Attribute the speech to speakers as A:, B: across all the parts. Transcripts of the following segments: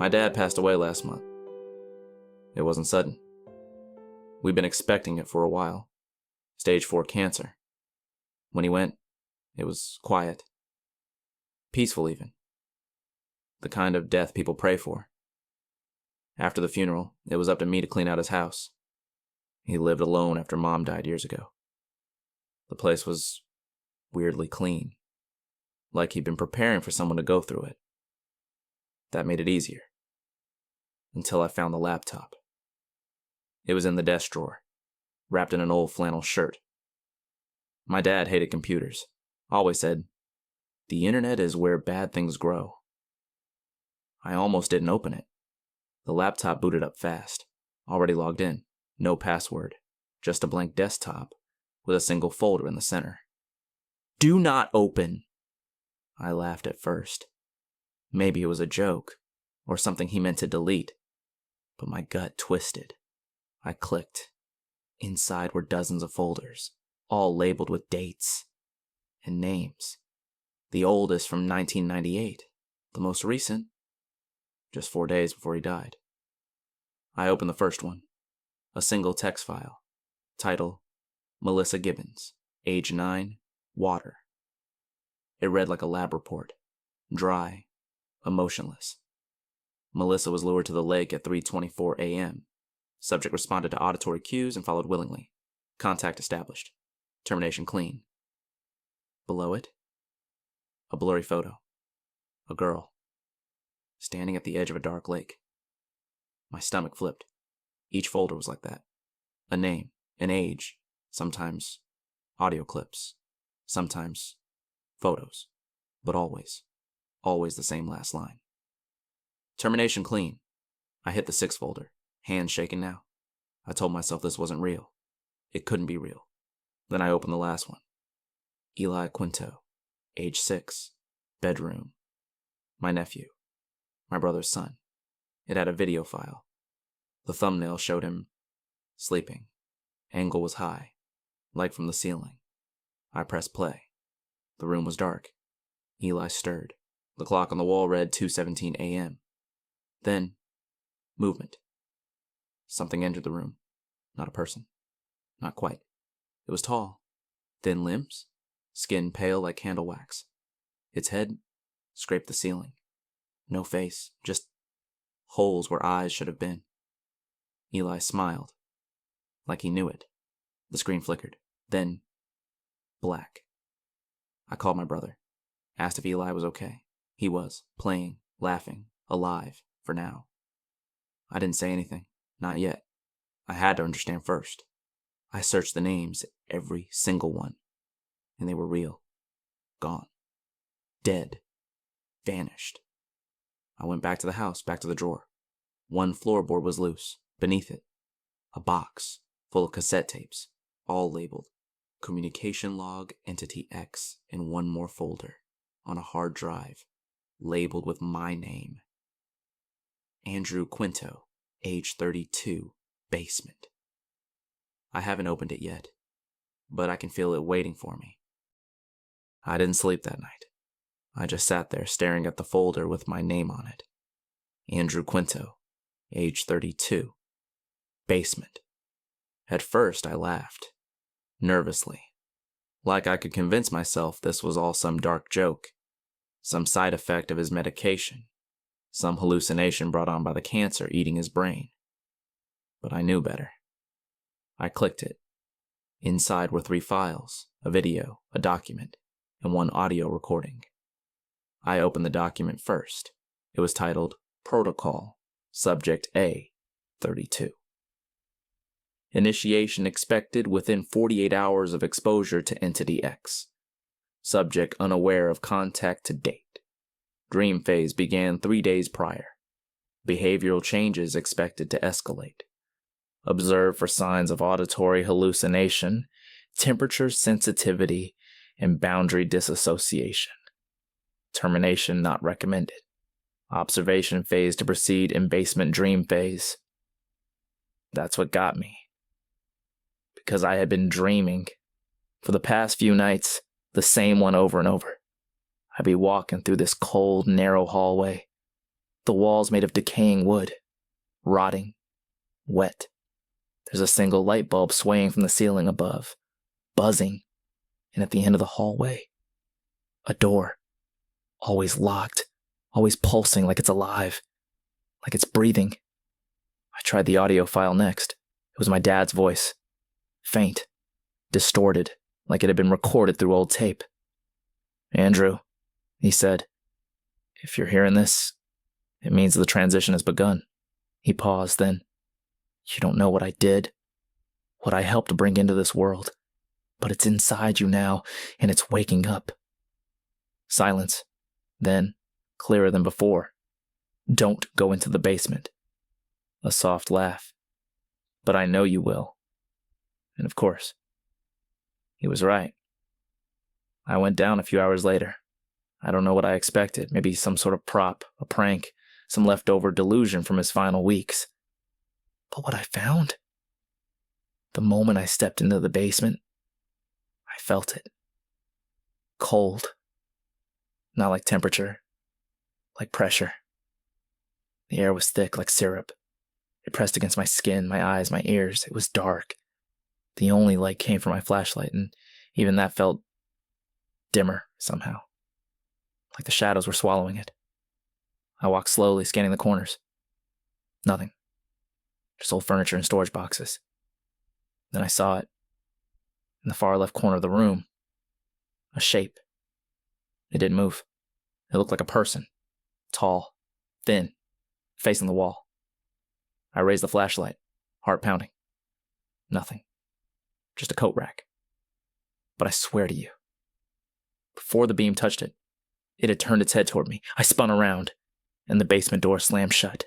A: My dad passed away last month. It wasn't sudden. We'd been expecting it for a while. Stage 4 cancer. When he went, it was quiet. Peaceful even. The kind of death people pray for. After the funeral, it was up to me to clean out his house. He lived alone after Mom died years ago. The place was weirdly clean, like he'd been preparing for someone to go through it. That made it easier. Until I found the laptop. It was in the desk drawer, wrapped in an old flannel shirt. My dad hated computers. Always said, "The internet is where bad things grow." I almost didn't open it. The laptop booted up fast, already logged in, no password, just a blank desktop with a single folder in the center. "Do not open!" I laughed at first. Maybe it was a joke, or something he meant to delete, but my gut twisted. I clicked. Inside were dozens of folders, all labeled with dates and names. The oldest from 1998, the most recent, just 4 days before he died. I opened the first one, a single text file, title, Melissa Gibbons, age 9, water. It read like a lab report, dry, emotionless. Melissa was lured to the lake at 3:24 a.m. Subject responded to auditory cues and followed willingly. Contact established. Termination clean. Below it, a blurry photo. A girl, standing at the edge of a dark lake. My stomach flipped. Each folder was like that. A name, an age, sometimes audio clips, sometimes photos, but always the same last line. Termination clean. I hit the 6th folder, hands shaking now. I told myself this wasn't real. It couldn't be real. Then I opened the last one. Eli Quinto, age 6, bedroom. My nephew, my brother's son. It had a video file. The thumbnail showed him sleeping. Angle was high, light from the ceiling. I pressed play. The room was dark. Eli stirred. The clock on the wall read 2:17 a.m. Then, movement. Something entered the room. Not a person. Not quite. It was tall. Thin limbs. Skin pale like candle wax. Its head scraped the ceiling. No face, just holes where eyes should have been. Eli smiled, like he knew it. The screen flickered. Then, black. I called my brother. Asked if Eli was okay. He was, playing, laughing, alive, for now. I didn't say anything. Not yet. I had to understand first. I searched the names, every single one. And they were real. Gone. Dead. Vanished. I went back to the house, back to the drawer. One floorboard was loose. Beneath it, a box full of cassette tapes, all labeled Communication Log Entity X in one more folder on a hard drive, labeled with my name. Andrew Quinto, age 32, basement. I haven't opened it yet, but I can feel it waiting for me. I didn't sleep that night. I just sat there staring at the folder with my name on it. Andrew Quinto, age 32, basement. At first, I laughed, nervously, like I could convince myself this was all some dark joke, some side effect of his medication, some hallucination brought on by the cancer eating his brain. But I knew better. I clicked it. Inside were 3 files, a video, a document, and 1 audio recording. I opened the document first. It was titled Protocol, Subject A, 32. Initiation expected within 48 hours of exposure to Entity X. Subject unaware of contact to date. Dream phase began 3 days prior. Behavioral changes expected to escalate. Observe for signs of auditory hallucination, temperature sensitivity, and boundary disassociation. Termination not recommended. Observation phase to proceed in basement dream phase. That's what got me. Because I had been dreaming. For the past few nights, the same one over and over. I'd be walking through this cold, narrow hallway.
B: The walls made of decaying wood, rotting, wet. There's a single light bulb swaying from the ceiling above, buzzing, and at the end of the hallway, a door, always locked, always pulsing like it's alive, like it's breathing. I tried the audio file next. It was my dad's voice, faint, distorted, like it had been recorded through old tape. "Andrew," he said, "if you're hearing this, it means the transition has begun." He paused, then, "You don't know what I did, what I helped bring into this world, but it's inside you now, and it's waking up." Silence. Then, clearer than before, "Don't go into the basement." A soft laugh. "But I know you will." And of course, he was right. I went down a few hours later. I don't know what I expected. Maybe some sort of prop, a prank, some leftover delusion from his final weeks. But what I found? The moment I stepped into the basement, I felt it. Cold. Not like temperature, like pressure. The air was thick like syrup. It pressed against my skin, my eyes, my ears. It was dark. The only light came from my flashlight, and even that felt dimmer somehow. Like the shadows were swallowing it. I walked slowly, scanning the corners. Nothing. Just old furniture and storage boxes. Then I saw it. In the far left corner of the room. A shape. It didn't move. It looked like a person. Tall. Thin. Facing the wall. I raised the flashlight. Heart pounding. Nothing. Just a coat rack. But I swear to you, before the beam touched it, it had turned its head toward me. I spun around, and the basement door slammed shut.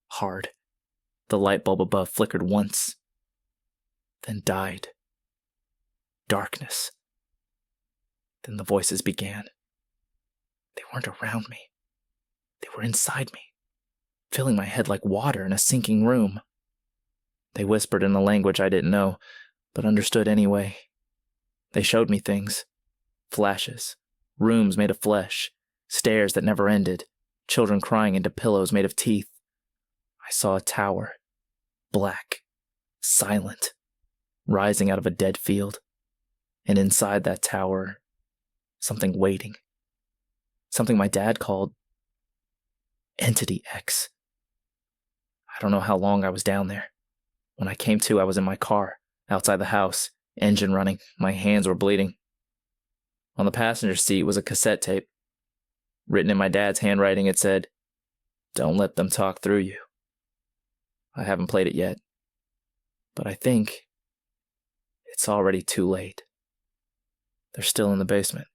B: Hard. The light bulb above flickered once, then died. Darkness. Then the voices began. They weren't around me. They were inside me, filling my head like water in a sinking room. They whispered in a language I didn't know, but understood anyway. They showed me things. Flashes. Rooms made of flesh. Stairs that never ended. Children crying into pillows made of teeth. I saw a tower. Black. Silent. Rising out of a dead field. And inside that tower, something waiting. Something my dad called Entity X. I don't know how long I was down there. When I came to, I was in my car, outside the house, engine running. My hands were bleeding. On the passenger seat was a cassette tape. Written in my dad's handwriting, it said, "Don't let them talk through you." I haven't played it yet, but I think it's already too late. They're still in the basement.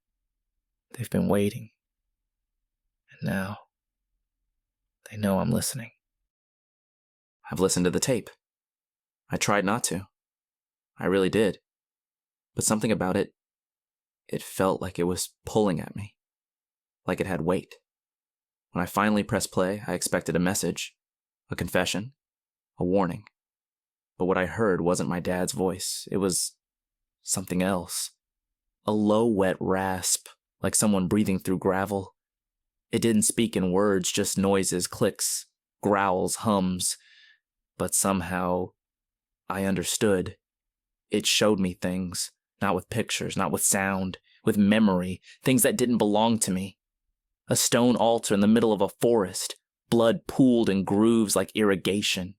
B: They've been waiting. And now, they know I'm listening.
A: I've listened to the tape. I tried not to. I really did. But something about it, it felt like it was pulling at me. Like it had weight. When I finally pressed play, I expected a message, a confession, a warning. But what I heard wasn't my dad's voice. It was something else. A low, wet rasp, like someone breathing through gravel. It didn't speak in words, just noises, clicks, growls, hums. But somehow, I understood. It showed me things, not with pictures, not with sound, with memory, things that didn't belong to me. A stone altar in the middle of a forest, blood pooled in grooves like irrigation.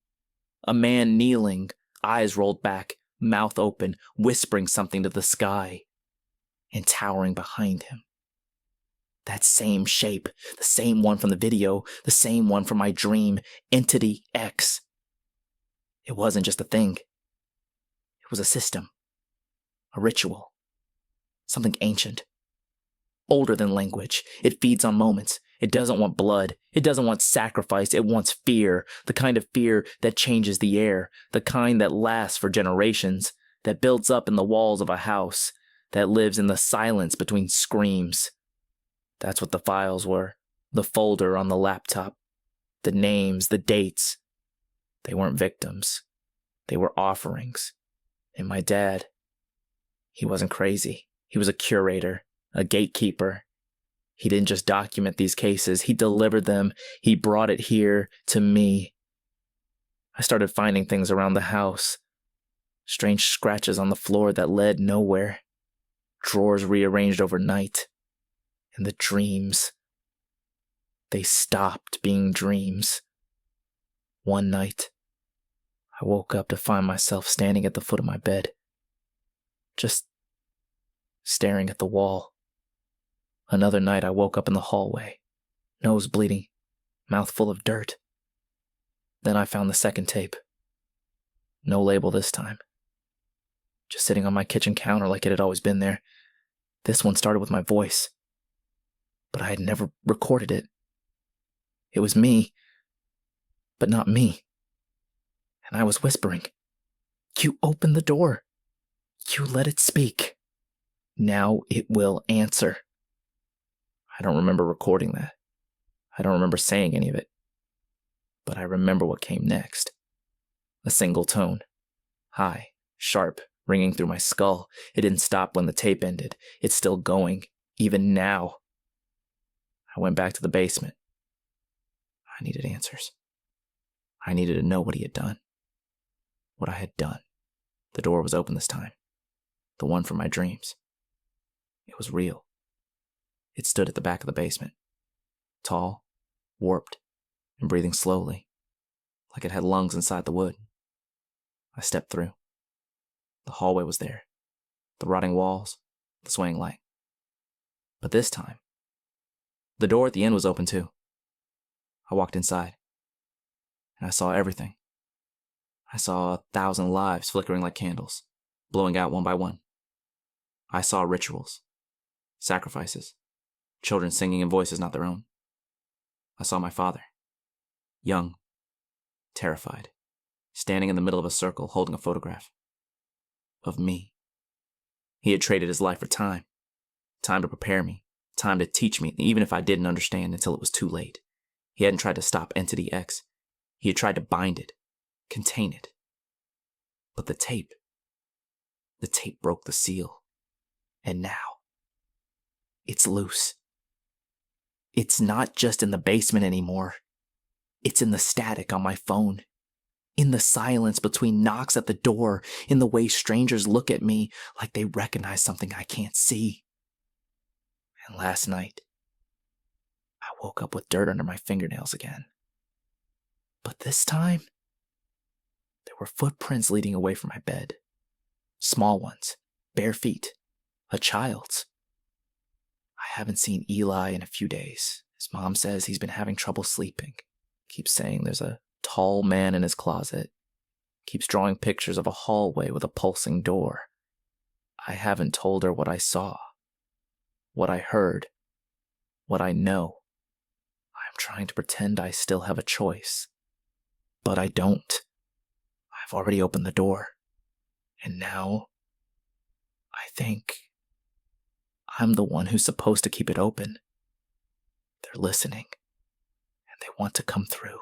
A: A man kneeling, eyes rolled back, mouth open, whispering something to the sky. And towering behind him. That same shape, the same one from the video, the same one from my dream, Entity X. It wasn't just a thing. It was a system. A ritual. Something ancient. Older than language. It feeds on moments. It doesn't want blood. It doesn't want sacrifice. It wants fear. The kind of fear that changes the air. The kind that lasts for generations. That builds up in the walls of a house. That lives in the silence between screams. That's what the files were. The folder on the laptop. The names, the dates. They weren't victims. They were offerings. And my dad, he wasn't crazy. He was a curator, a gatekeeper.
B: He didn't just document these cases, he delivered them. He brought it here to me. I started finding things around the house. Strange scratches on the floor that led nowhere. Drawers rearranged overnight. And the dreams. They stopped being dreams. One night, I woke up to find myself standing at the foot of my bed, just staring at the wall. Another night, I woke up in the hallway, nose bleeding, mouth full of dirt. Then I found the second tape. No label this time. Just sitting on my kitchen counter like it had always been there. This one started with my voice, but I had never recorded it. It was me, but not me. And I was whispering, "You open the door. You let it speak. Now it will answer." I don't remember recording that. I don't remember saying any of it. But I remember what came next. A single tone. High, sharp, ringing through my skull. It didn't stop when the tape ended. It's still going, even now. I went back to the basement. I needed answers. I needed to know what he had done. What I had done. The door was open this time. The one from my dreams. It was real. It stood at the back of the basement. Tall, warped, and breathing slowly, like it had lungs inside the wood. I stepped through. The hallway was there. The rotting walls, the swaying light. But this time, the door at the end was open too. I walked inside, and I saw everything. I saw 1,000 lives flickering like candles, blowing out one by one. I saw rituals, sacrifices, children singing in voices not their own. I saw my father, young, terrified, standing in the middle of a circle holding a photograph of me. He had traded his life for time to prepare me, time to teach me, even if I didn't understand until it was too late. He hadn't tried to stop Entity X. He had tried to bind it, contain it. But the tape broke the seal. And now, it's loose. It's not just in the basement anymore. It's in the static on my phone. In the silence between knocks at the door. In the way strangers look at me like they recognize something I can't see. And last night, I woke up with dirt under my fingernails again. But this time, there were footprints leading away from my bed. Small ones, bare feet, a child's. I haven't seen Eli in a few days. His mom says he's been having trouble sleeping. Keeps saying there's a tall man in his closet. Keeps drawing pictures of a hallway with a pulsing door. I haven't told her what I saw, what I heard, what I know. I'm trying to pretend I still have a choice. But I don't. I've already opened the door. And now, I think I'm the one who's supposed to keep it open. They're listening, and they want to come through.